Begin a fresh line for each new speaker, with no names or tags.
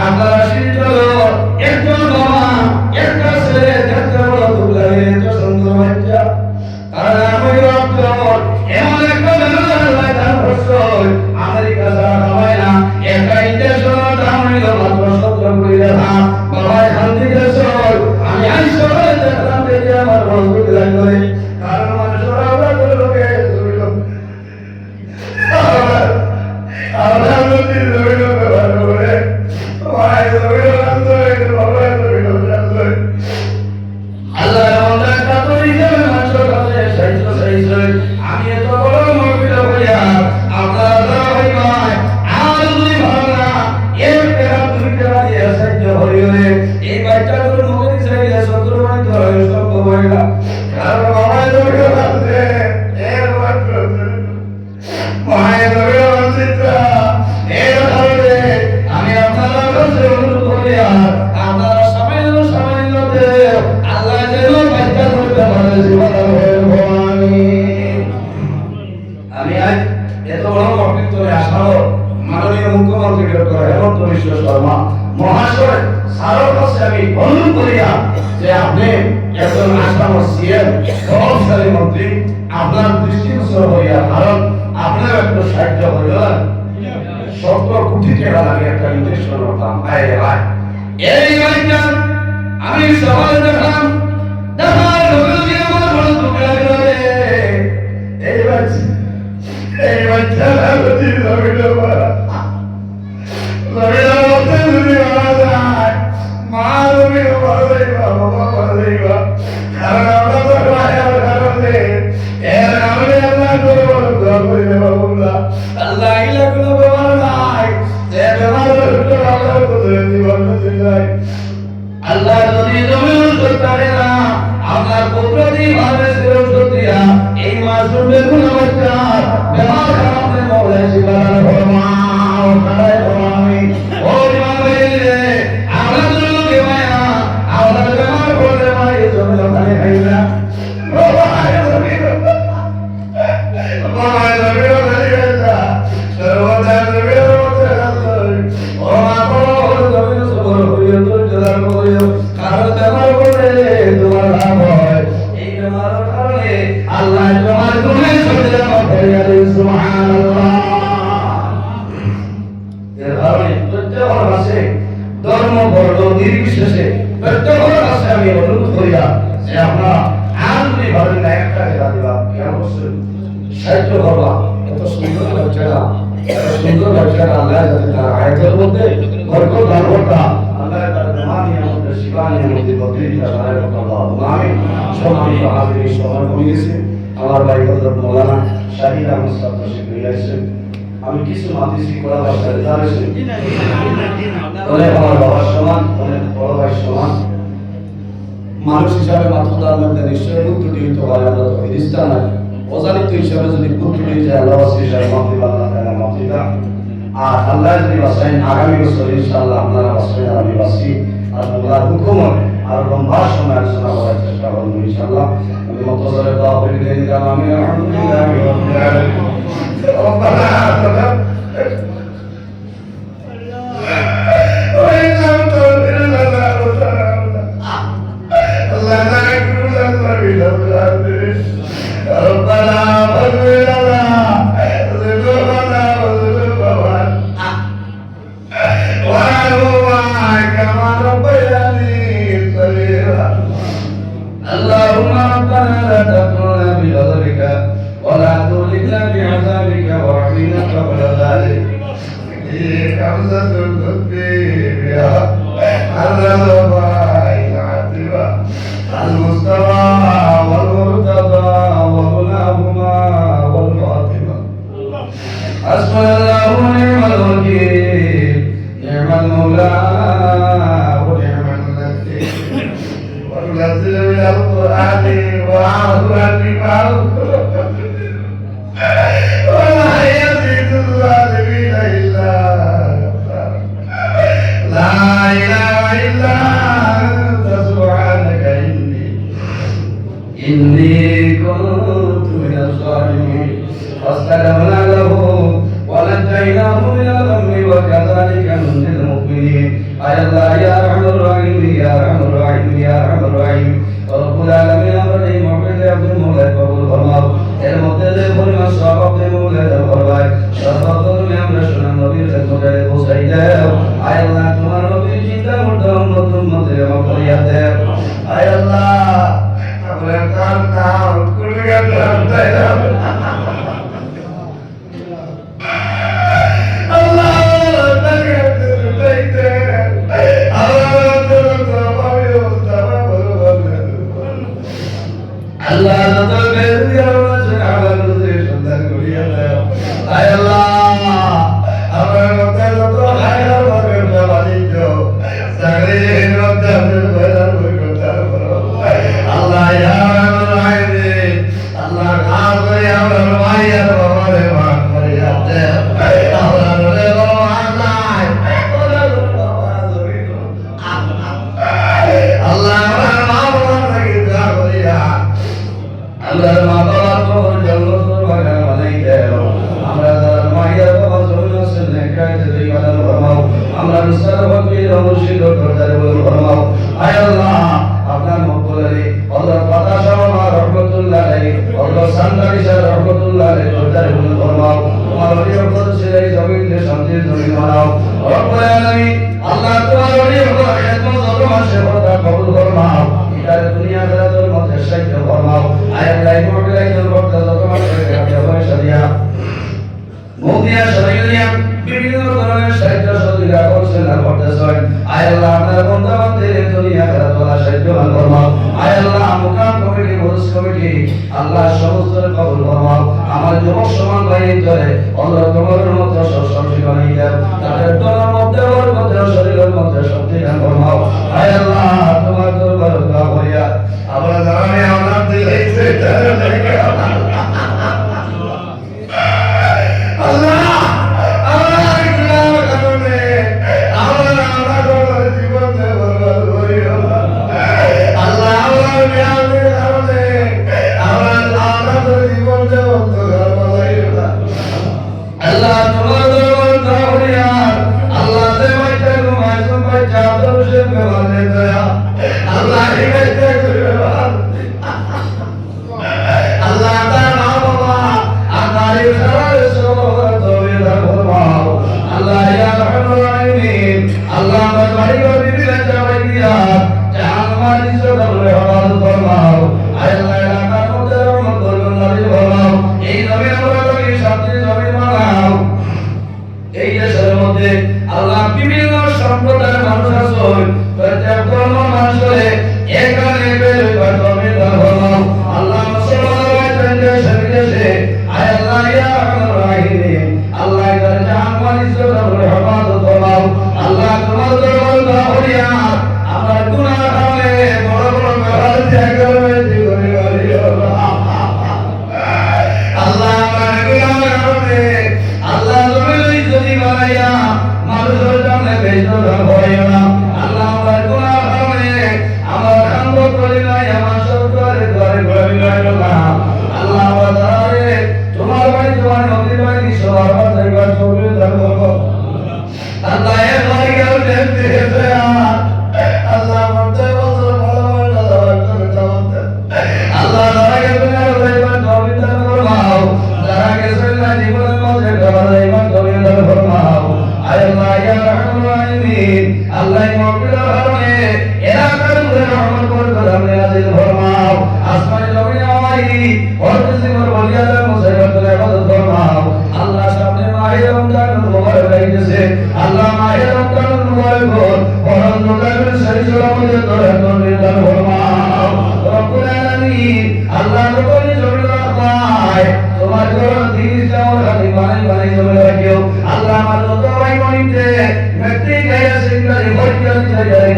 আপনারা শিখলো একজন বাবা একটা ছেলে দেখতে বড় দুলারে তো সুন্দর বাচ্চা কারণ আমি ডক্টর এমন একটা বেলা তার বছর আমেরিকা যারা হয় না একটা ইন্টারন্যাশনাল দাম হইল মাত্র 17 কোটি টাকা বাবা এখান থেকে চল আমি আইসরে দেখলাম দেখে আমার বন্ধু লাগবে কারণ মানুষরা আমরা লোকে ধরিল আমরা যদি ধরিল ব্যবহার করে ভাই ধরিল আল্লাহ আমাদের কাতরি হিসেবে মানুষের কাছে আমি এত বড় মহিলা হইয়া আপনারা ভাই ভাই আর যদি ভালো না এক টাকা 2 টাকা দিয়ে সাহায্য হইলে এই বাচ্চাগুলোর মুখে চাইলে 17 মাস ধরে সম্ভব হয় না কারণ বাবা ধরে আছে এর মাত্র মায়ের ধরে আছে এর কারণে আমি আপনাদের কাছে অনুরোধ করি আপনারা সামান্য আল্লাহ যেন বাচ্চা ধরতে পারে জীবন আমি আজ এত বড় কর্তৃত্বে আসাও মাননীয় মুখ্যমন্ত্রী ডক্টর হেমন্ত বিশ্ব শর্মা মহাশয় সারার কাছে আমি অনুরোধ করিয়া যে আপনি একজন আসাম সিএম প্রভাবশালী মন্ত্রী আপনার দৃষ্টিগোচর হইয়া কারণ আপনার একটু সাহায্য হইলেন 17 কোটি টাকা লাগে একটা ইঞ্জেকশন করতাম এই বাচ্চা আমি সবাই দেখলাম দেখার লোকে আমার বড় দুঃখ লাগলো রে এই বাচ্চা যদি লবিলো যদি মারা যায় মা লবিলো মারা যাইবা বাবা মারা যাইবা কারণ আমরা তো মায়ের কারণে এর কারণে আল্লাহ করে বড় দোয়া করে দেবা বললা আল্লাহ ইলা কোনো ব্যবহার নাই যে ব্যবহার করতে আল্লাহ করে জীবন দিলাই আল্লাহ যদি জমিন করতে না আপনার পুত্রটি ভাবে সুরক্ষিত দিয়া এই মাসুম বেগুন বাচ্চা বেমার খারাপে মওলা শিবালার ফরমাও তাই আমি ও ইমামে আমরা দুলোকে মায়া আমরা বেমার করে মাই জমিন ওখানে খাইলা বাবা জমিন বাবা জমিন খাইলা সর্বদা জমিন ও মা বড় জমিন সবর হইও তো জলার হইও কারণ বেমার করে তোমার লাভ হয় এই বেমার কারণে আল্লাহ তোমার গুনাহ সরিয়ে দেবে সুবহানাল্লাহ এর কারণে প্রত্যেকের কাছে ধর্ম বর্ণ নির্বিশেষে প্রত্যেকের কাছে আমি অনুরোধ করিয়া যে আপনারা আনন্দি ভাবে না একটা টাকা দিবা কেন বলছেন সাহায্য করবা এত সুন্দর বাচ্চারা আল্লাহ যাতে তার আয়াতের মধ্যে বরকত দান করতা আল্লাহ তার মেহমানি আমাদের শিবানি আমাদের বদরিতা সাহেব আল্লাহ আমিন সম্মানিত হাজির সময় কমে গেছে আমার ভাই হযরত মাওলানা শাহিদ আহমদ সাহেব তশরিফ নিয়ে আসছেন আমি কিছু মাদ্রাসি করা ভাষায় জানেন অনেক আমার বাবার সমান অনেক বড় ভাই সমান মানুষ হিসাবে মাত্রদার মধ্যে নিশ্চয়ই বুদ্ধি হইতে পারে আমরা তো ফিরিস্তা নাই অজানিত হিসাবে যদি বুদ্ধি হয়ে যায় আল্লাহ হিসাবে মাফি আল্লাহ তাআলা মাফি দান আর আল্লাহ যদি বাসায় আগামী বছর ইনশাআল্লাহ আপনারা বাসায় আমি বাসি আর আল্লাহর হুকুম আর লম্বা সময় আলোচনা করার চেষ্টা করব ইনশাআল্লাহ আমি মতসরে দোয়া করে দিই আমি আলহামদুলিল্লাহ রাব্বিল আলামিন রব্বানা আতিনা ربنا اغفر لنا ذنوبنا وذنوبنا وارحمنا كما ربياني صغيرا اللهم ربنا لا تأخذنا بغضبك ولا تهلكنا بعذابك واعفنا قبل ذلك خمسة تكفي بها الرضا العتبة المصطفى والمرتضى وغلاهما والفاطمة حسبنا الله ونعم الوكيل نعم المولى ونعم النصير وننزل من القرآن وأعوذ بالله ولا يزيد الظالمين إلا لا إله إلا أنت سبحانك إني كنت من الظالمين فاستجبنا له ونجيناه من الغم وكذلك ننجي المؤمنين আয় আল্লাহ ইয়া আরহামুর রাহিম ইয়া আরহামুর রাহিম ইয়া আরহামুর রাহিম রব্বুল আলামিন আমরা এই মাহফিলে আপনি মওলা কবুল ফরমাও এর মধ্যে যে পরিমাণ সওয়াব আপনি মওলা দান করবেন সর্বপ্রথমে আমরা সোনার নবীর খেদমতে পৌঁছাই দাও আয় আল্লাহ তোমার নবীর চিন্তা করতে নতুন মধ্যে মাফ করিয়া দাও আয় আল্লাহ আমরা কাল নাম কুলগা দাও Allah nazar beri Allah sekarang nazar sandal kuriya ay Allah amar hotel to khayal barbe balijo sagre hotel belar berkotar Allah ya rahim Allah khas kori amar maya babare mak koriya Allah re Allah আমরা মা বাবার কবর জান্নাতুল বাগান বানাই দাও আমরা যারা মায়ের বাবা জমিন আছে নেকাইতে দেই বানান ফরমাও আমরা বিশাল বকরির মুর্শিদ দরজারে বল ফরমাও আয় আল্লাহ আপনার মকবুলারে আল্লাহ পাতা শামা রহমাতুল্লাহ আলাইহি আল্লাহ সান্দারি শাহ রহমাতুল্লাহ আলাইহি দরজারে বল ফরমাও তোমার ওলি হকর ছেলে জমিনে শান্তির জমিন বানাও রব্বুল আলামিন আল্লাহ তোমার ওলি হকর খেদমত যত মাসে কথা কবুল ফরমাও ইতার দুনিয়া আখিরাতের মধ্যে সাহায্য ফরমাও আয় আল্লাহ এই মহফিলে একজন বক্তা যত মাসে পয়সা দিয়া মুদিয়া শরীরিয়া বিভিন্ন ধরনের সাহায্য সহযোগিতা করছেন আর করতেছেন আয় আল্লাহ আপনার বন্ধা বান্ধবদের দুনিয়া আখিরাত ওয়ালা সাহায্য ফরমাও আয় আল্লাহ মুকাম কমিটি মুরুস কমিটি আল্লাহ সমস্ত কবুল ফরমাও আমার যুবক সমাজ ভাই ধরে আল্লাহ তোমার মত সবসময় বানাই দাও তাদের দলের মধ্যে বরকত শরীরের মধ্যে শক্তি দান ফরমাও আয় আল্লাহ তোমার দরবার দোয়া করিয়া আমরা জানি আমরা দিয়েছে আল্লাহ আমার ইসলাম কারণে আমরা কোন জীবন দেব আল্লাহ আমার বিয়ানের কারণে আমরা জীবন দেব আল্লাহ তোমার দরবার করিয়া আল্লাহ সে মাইতে ঘুমাইছো বাচ্চা দরুশে বেমানে দয়া আল্লাহ হিমাইতে করিয়া আল্লাহ তার মা বাবা আমার সারা সবার তবে ফরমাও আল্লাহ ইয়া রহমান রাহিম আল্লাহ আমার ভাই ও বিবিরা চাই দিয়া জান মারি সদরে হওয়ার ফরমাও আল্লাহ এলাকার মধ্যে রহমত করবেন নবী ফরমাও এই জমিন আমরা করি শান্তি জমিন বানাও এই দেশের মধ্যে আল্লাহ বিভিন্ন সম্প্রদায়ের মানুষ আছেন প্রত্যেক ধর্ম মানুষের এখানে বের হইবার জমিন ফরমাও আল্লাহ মুসলমান দেশে বিদেশে আয় আল্লাহ ইয়া রহমান রাহিম আল্লাহ এর জান মারি সদরে হওয়ার ফরমাও আল্লাহ তোমার দরবার করিয়া আমার গুনাহ কারণে বড় বড় বেহাল ত্যাগ করে আল্লাহ আমার গুনাহ কারণে আল্লাহ তুমি যদি বানাইয়া মানুষের সামনে বেজত হইও না আল্লাহ আমার গুনাহ কারণে আমার কান্দ করি নাই আমার সরকারে ঘরে ঘরে রইল না আল্লাহ আমার দ্বারে তোমার বাড়ি তোমার নবীর বাড়ি সবার যাইবার চলে যাব আল্লাহ এর বাড়ি গেল দেখতে আল্লাহ মধ্যে বছর ভালো ভালো করে যাওয়াতে আল্লাহ যারা গেছেন আর যাইবার তৌফিক দান ফরমাও যারা গেছেন না জীবনের মধ্যে যাইবার তৌফিক দান ফরমাও আয় আল্লাহ ইয়া রহমান রাহিম আল্লাহ মাওলানা কারণে এলাকার মধ্যে রহমত বরকত আপনি নাযিল ফরমাও আসমানে জমিনে আমারি ওয়াসিমর ওলিয়াদের মুসাইবাতুল ইবাদত ফরমাও আল্লাহ সামনে মাহে রমজান মুবারক আইতেছে আল্লাহ মাহে রমজান মুবারক পরম রোজার শরীর মধ্যে দরজা দান ফরমাও রব্বুল আলামিন আল্লাহ রব্বুল জমিন রাখবাই তোমার ঘর দিন ইসলাম খালি বানাই জমিন রাখিও আল্লাহ আমার যত ভাই বোনকে মেট্রিক গায়া সিংহারি ভর্তি হইতে যায়